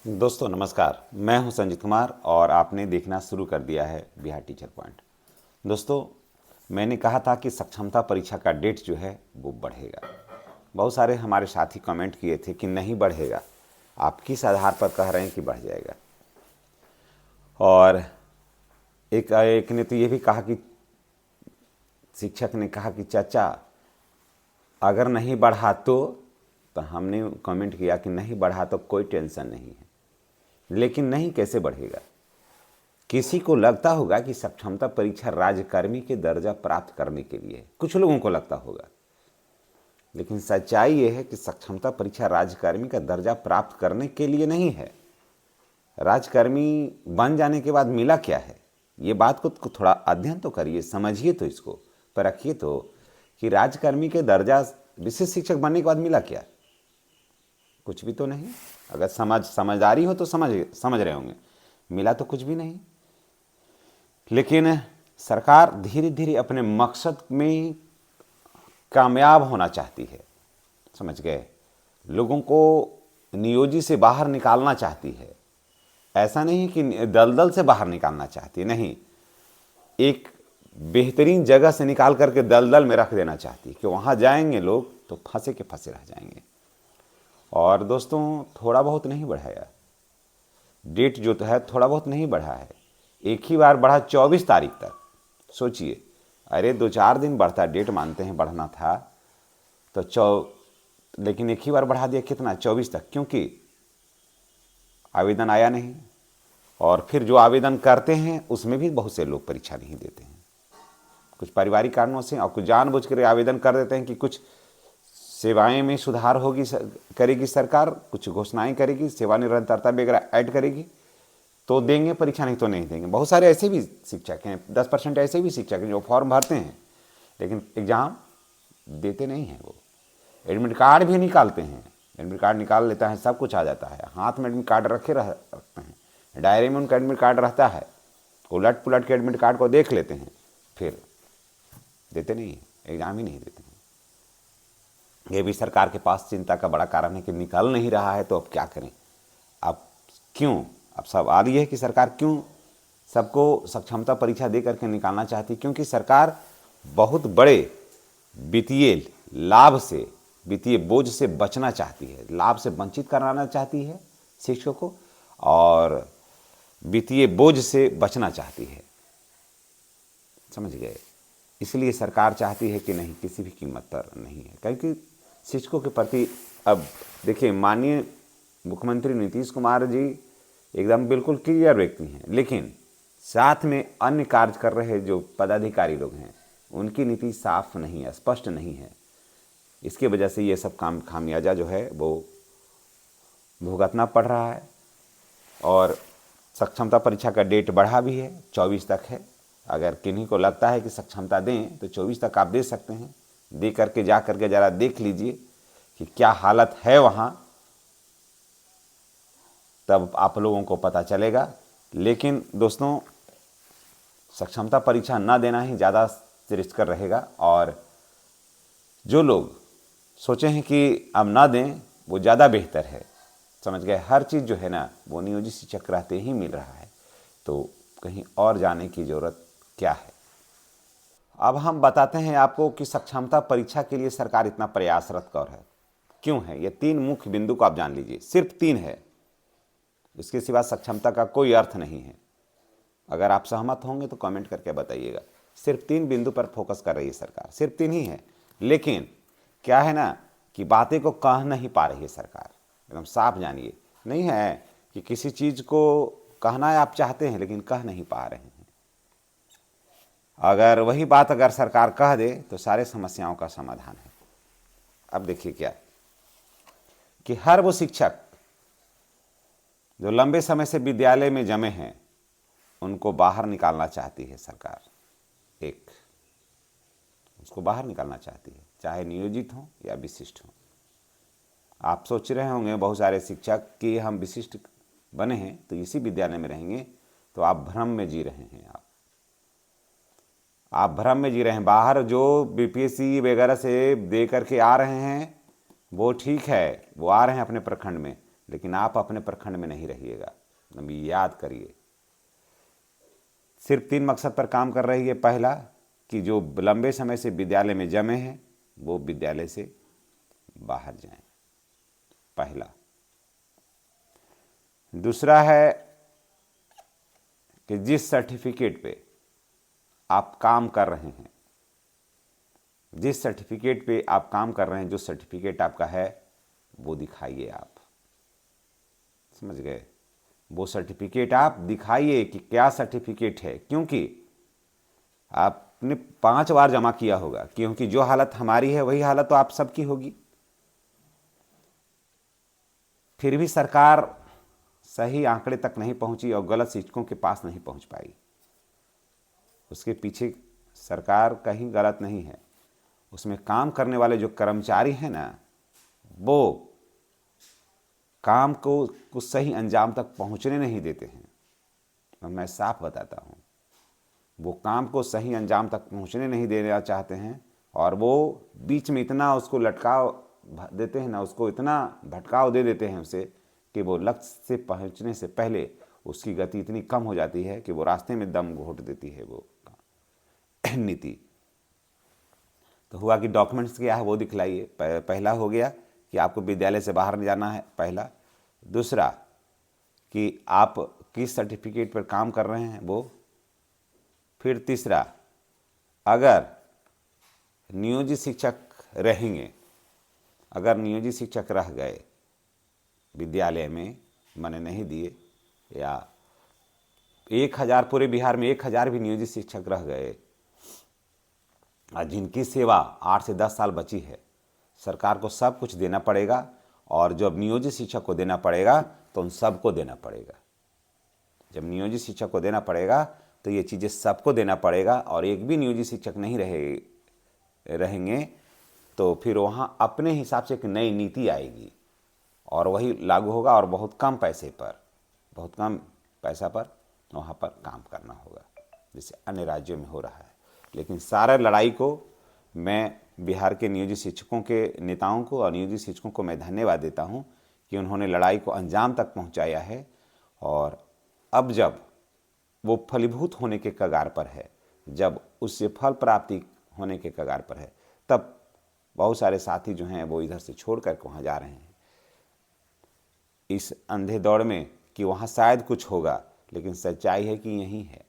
दोस्तों नमस्कार, मैं हूं संजीत कुमार और आपने देखना शुरू कर दिया है बिहार टीचर पॉइंट। दोस्तों, मैंने कहा था कि सक्षमता परीक्षा का डेट जो है वो बढ़ेगा। बहुत सारे हमारे साथी कमेंट किए थे कि नहीं बढ़ेगा, आप किस आधार पर कह रहे हैं कि बढ़ जाएगा। और एक ने तो ये भी कहा कि शिक्षक ने कहा कि चाचा अगर नहीं बढ़ा तो हमने कमेंट किया कि नहीं बढ़ा तो कोई टेंशन नहीं है। लेकिन नहीं कैसे बढ़ेगा? किसी को लगता होगा कि सक्षमता परीक्षा राज्यकर्मी के दर्जा प्राप्त करने के लिए, कुछ लोगों को लगता होगा, लेकिन सच्चाई यह है कि सक्षमता परीक्षा राज्यकर्मी का दर्जा प्राप्त करने के लिए नहीं है। राज्यकर्मी बन जाने के बाद मिला क्या है, ये बात को थोड़ा अध्ययन तो करिए, समझिए तो, इसको परखिए तो कि राज्यकर्मी के दर्जा विशेष शिक्षक बनने के बाद मिला क्या? कुछ भी तो नहीं। अगर समझदारी हो तो समझ रहे होंगे, मिला तो कुछ भी नहीं। लेकिन सरकार धीरे धीरे अपने मकसद में कामयाब होना चाहती है, समझ गए? लोगों को नियोजित से बाहर निकालना चाहती है। ऐसा नहीं कि दलदल से बाहर निकालना चाहती है, नहीं, एक बेहतरीन जगह से निकाल करके दलदल में रख देना चाहती है कि वहाँ जाएंगे लोग तो फंसे के फंसे रह जाएंगे। और दोस्तों, थोड़ा बहुत नहीं बढ़ाया डेट, जो तो है थोड़ा बहुत नहीं बढ़ा है, एक ही बार बढ़ा 24 तारीख तक। सोचिए, अरे 2-4 दिन बढ़ता डेट मानते हैं बढ़ना था तो लेकिन एक ही बार बढ़ा दिया, कितना? 24 तक, क्योंकि आवेदन आया नहीं। और फिर जो आवेदन करते हैं उसमें भी बहुत से लोग परीक्षा नहीं देते हैं, कुछ पारिवारिक कारणों से, और कुछ जानबूझ कर आवेदन कर देते हैं कि कुछ सेवाएं में सुधार होगी, करेगी सरकार, कुछ घोषणाएं करेगी, सेवा निरंतरता वगैरह ऐड करेगी तो देंगे परीक्षा, नहीं तो नहीं देंगे। बहुत सारे ऐसे भी शिक्षक हैं, 10% ऐसे भी शिक्षक हैं जो फॉर्म भरते हैं लेकिन एग्ज़ाम देते नहीं हैं। वो एडमिट कार्ड भी निकालते हैं, एडमिट कार्ड निकाल लेता है, सब कुछ आ जाता है, हाथ में एडमिट कार्ड रखते हैं, डायरी में उनका एडमिट कार्ड रहता है, उलट पुलट के एडमिट कार्ड को देख लेते हैं, फिर देते नहीं हैं, एग्ज़ाम ही नहीं देते हैं। ये भी सरकार के पास चिंता का बड़ा कारण है कि निकल नहीं रहा है, तो अब क्या करें? अब क्यों? अब सवाल ये है कि सरकार क्यों सबको सक्षमता परीक्षा दे करके निकालना चाहती? क्योंकि सरकार बहुत बड़े वित्तीय लाभ से, वित्तीय बोझ से बचना चाहती है, लाभ से वंचित कराना चाहती है शिक्षकों को, और वित्तीय बोझ से बचना चाहती है, समझ गए? इसलिए सरकार चाहती है कि नहीं, किसी भी कीमत पर नहीं है, क्योंकि शिक्षकों के प्रति, अब देखिए, माननीय मुख्यमंत्री नीतीश कुमार जी एकदम बिल्कुल क्लियर व्यक्ति हैं, लेकिन साथ में अन्य कार्य कर रहे जो पदाधिकारी लोग हैं उनकी नीति साफ नहीं है, स्पष्ट नहीं है। इसके वजह से ये सब खामियाजा जो है वो भुगतना पड़ रहा है। और सक्षमता परीक्षा का डेट बढ़ा भी है, 24 तक है। अगर किन्हीं को लगता है कि सक्षमता दें तो 24 तक आप दे सकते हैं, दे करके जा करके ज़रा देख लीजिए कि क्या हालत है वहाँ, तब आप लोगों को पता चलेगा। लेकिन दोस्तों, सक्षमता परीक्षा ना देना ही ज़्यादा श्रेष्ठकर रहेगा। और जो लोग सोचे हैं कि अब ना दें वो ज़्यादा बेहतर है, समझ गए? हर चीज़ जो है ना वो नियोजित शिक्षक रहते ही मिल रहा है, तो कहीं और जाने की ज़रूरत क्या है? अब हम बताते हैं आपको कि सक्षमता परीक्षा के लिए सरकार इतना प्रयासरत क्यों है। ये 3 मुख्य बिंदु को आप जान लीजिए, सिर्फ 3 है, इसके सिवा सक्षमता का कोई अर्थ नहीं है। अगर आप सहमत होंगे तो कमेंट करके बताइएगा। सिर्फ 3 बिंदु पर फोकस कर रही है सरकार, सिर्फ 3 ही है। लेकिन क्या है ना कि बातें को कह नहीं पा रही है सरकार, एकदम साफ जानिए। नहीं है कि किसी चीज़ को कहना है आप चाहते हैं लेकिन कह नहीं पा रहे हैं। अगर वही बात अगर सरकार कह दे तो सारे समस्याओं का समाधान है। अब देखिए क्या कि हर वो शिक्षक जो लंबे समय से विद्यालय में जमे हैं उनको बाहर निकालना चाहती है सरकार। एक, उसको बाहर निकालना चाहती है, चाहे नियोजित हो या विशिष्ट हो। आप सोच रहे होंगे बहुत सारे शिक्षक कि हम विशिष्ट बने हैं तो इसी विद्यालय में रहेंगे, तो आप भ्रम में जी रहे हैं। आप भ्रम में जी रहे हैं। बाहर जो बीपीएससी वगैरह से दे करके आ रहे हैं वो ठीक है, वो आ रहे हैं अपने प्रखंड में, लेकिन आप अपने प्रखंड में नहीं रहिएगा। याद करिए, सिर्फ 3 मकसद पर काम कर रही है। पहला, कि जो लंबे समय से विद्यालय में जमे हैं वो विद्यालय से बाहर जाएं, पहला। दूसरा है कि जिस सर्टिफिकेट पे आप काम कर रहे हैं, जिस सर्टिफिकेट पे आप काम कर रहे हैं, जो सर्टिफिकेट आपका है वो दिखाइए आप, समझ गए? वो सर्टिफिकेट आप दिखाइए कि क्या सर्टिफिकेट है, क्योंकि आपने 5 बार जमा किया होगा, क्योंकि जो हालत हमारी है वही हालत तो आप सबकी होगी। फिर भी सरकार सही आंकड़े तक नहीं पहुंची और गलत शिक्षकों के पास नहीं पहुंच पाई। उसके पीछे सरकार कहीं गलत नहीं है, उसमें काम करने वाले जो कर्मचारी हैं ना, वो काम को सही अंजाम तक पहुंचने नहीं देते हैं। मैं साफ बताता हूं, वो काम को सही अंजाम तक पहुंचने नहीं देना चाहते हैं, और वो बीच में इतना उसको लटकाव देते हैं ना, उसको इतना भटकाव दे देते हैं उसे, कि वो लक्ष्य से पहुंचने से पहले उसकी गति इतनी कम हो जाती है कि वो रास्ते में दम घोट देती है वो नीति। तो हुआ कि डॉक्यूमेंट्स क्या है वो दिखलाइए। पहला हो गया कि आपको विद्यालय से बाहर नहीं जाना है, पहला। दूसरा कि आप किस सर्टिफिकेट पर काम कर रहे हैं वो। फिर तीसरा, अगर नियोजित शिक्षक रहेंगे, अगर नियोजित शिक्षक रह गए विद्यालय में, मैंने नहीं दिए, या 1000 पूरे बिहार में 1000 भी नियोजित शिक्षक रह गए और जिनकी सेवा 8 से 10 साल बची है, सरकार को सब कुछ देना पड़ेगा। और जब नियोजित शिक्षक को देना पड़ेगा तो उन सबको देना पड़ेगा। जब नियोजित शिक्षक को देना पड़ेगा तो ये चीज़ें सबको देना पड़ेगा, और एक भी नियोजित शिक्षक नहीं रहेंगे तो फिर वहाँ अपने हिसाब से एक नई नीति आएगी और वही लागू होगा, और बहुत कम पैसे पर, बहुत कम पैसा पर वहाँ पर काम करना होगा, जैसे अन्य राज्यों में हो रहा है। लेकिन सारा लड़ाई को मैं बिहार के नियोजित शिक्षकों के नेताओं को और नियोजित शिक्षकों को मैं धन्यवाद देता हूँ कि उन्होंने लड़ाई को अंजाम तक पहुँचाया है। और अब जब वो फलीभूत होने के कगार पर है, जब उससे फल प्राप्ति होने के कगार पर है, तब बहुत सारे साथी जो हैं वो इधर से छोड़ कर वहाँ जा रहे हैं इस अंधे दौड़ में कि वहाँ शायद कुछ होगा। लेकिन सच्चाई है कि यही है,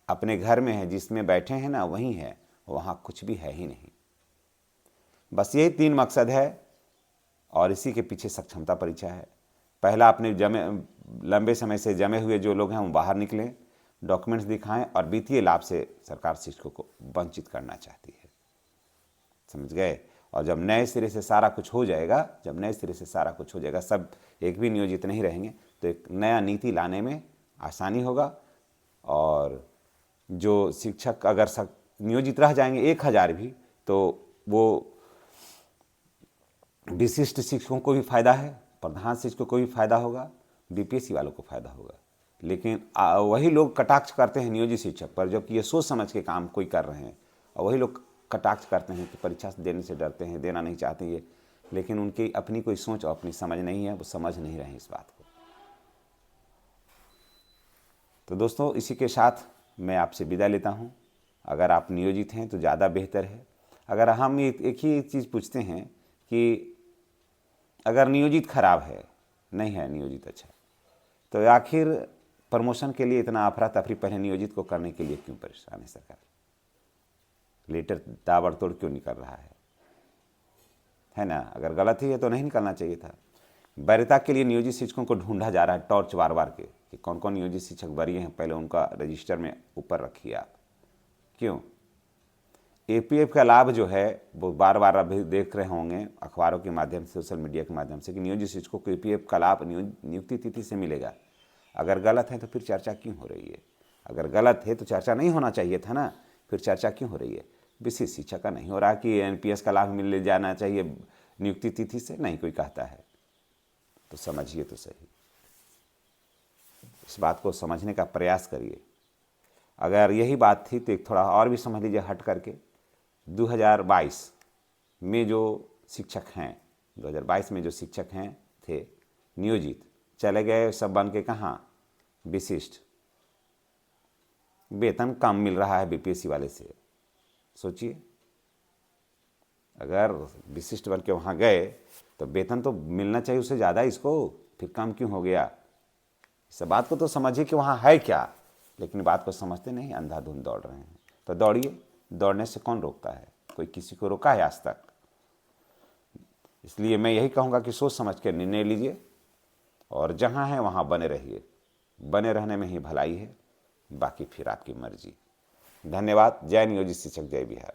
अपने घर में है, जिसमें बैठे हैं ना वहीं है, वहाँ कुछ भी है ही नहीं। बस यही 3 मकसद है और इसी के पीछे सक्षमता परीक्षा है। पहला, अपने लंबे समय से जमे हुए जो लोग हैं वो बाहर निकलें, डॉक्यूमेंट्स दिखाएं, और वित्तीय लाभ से सरकार शिक्षकों को वंचित करना चाहती है, समझ गए? और जब नए सिरे से सारा कुछ हो जाएगा, जब नए सिरे से सारा कुछ हो जाएगा, सब एक भी नियोजित नहीं रहेंगे, तो एक नया नीति लाने में आसानी होगा। और जो शिक्षक अगर नियोजित रह जाएंगे 1000 भी, तो वो विशिष्ट शिक्षकों को भी फायदा है, प्रधान शिक्षकों को भी फायदा होगा, बीपीएससी वालों को फायदा होगा। लेकिन वही लोग कटाक्ष करते हैं नियोजित शिक्षक पर, जबकि ये सोच समझ के काम कोई कर रहे हैं, और वही लोग कटाक्ष करते हैं कि परीक्षा देने से डरते हैं, देना नहीं चाहते ये। लेकिन उनकी अपनी कोई सोच और अपनी समझ नहीं है, वो समझ नहीं रहे इस बात को। तो दोस्तों, इसी के साथ मैं आपसे विदा लेता हूँ। अगर आप नियोजित हैं तो ज़्यादा बेहतर है। अगर हम एक ही चीज़ पूछते हैं कि अगर नियोजित खराब है, नहीं है नियोजित अच्छा, तो आखिर प्रमोशन के लिए इतना अफरा तफरी पहले नियोजित को करने के लिए क्यों परेशान है सरकार? लेटर ताबड़तोड़ क्यों निकल रहा है ना? अगर गलत ही है तो नहीं निकलना चाहिए था। वरीयता के लिए नियोजित शिक्षकों को ढूंढा जा रहा है टॉर्च बार बार के, कि कौन कौन नियोजित शिक्षक वरीय हैं, पहले उनका रजिस्टर में ऊपर रखिए आप। क्यों? एपीएफ का लाभ जो है वो बार बार अभी देख रहे होंगे अखबारों के माध्यम से, सोशल मीडिया के माध्यम से, कि नियोजित शिक्षकों को एपीएफ का लाभ नियुक्ति तिथि से मिलेगा। अगर गलत है तो फिर चर्चा क्यों हो रही है? अगर गलत है तो चर्चा नहीं होना चाहिए था ना, फिर चर्चा क्यों हो रही है? विशिष्ट शिक्षा का नहीं हो रहा कि एनपीएस का लाभ मिल जाना चाहिए नियुक्ति तिथि से, नहीं कोई कहता है। तो समझिए तो सही, इस बात को समझने का प्रयास करिए। अगर यही बात थी तो एक थोड़ा और भी समझ लीजिए हट करके। 2022 में जो शिक्षक हैं, 2022 में जो शिक्षक हैं थे, नियोजित चले गए सब बन के कहाँ, विशिष्ट। वेतन कम मिल रहा है बीपीएससी वाले से। सोचिए, अगर विशिष्ट बन के वहाँ गए तो वेतन तो मिलना चाहिए उससे ज़्यादा, इसको फिर कम क्यों हो गया। इस बात को तो समझिए कि वहाँ है क्या, लेकिन बात को समझते नहीं, अंधाधुंध दौड़ रहे हैं। तो दौड़िए, दौड़ने से कौन रोकता है, कोई किसी को रोका है आज तक। इसलिए मैं यही कहूँगा कि सोच समझ के निर्णय लीजिए और जहाँ है वहाँ बने रहिए। बने रहने में ही भलाई है, बाकी फिर आपकी मर्जी। धन्यवाद। जय नियोजित शिक्षक, जय बिहार।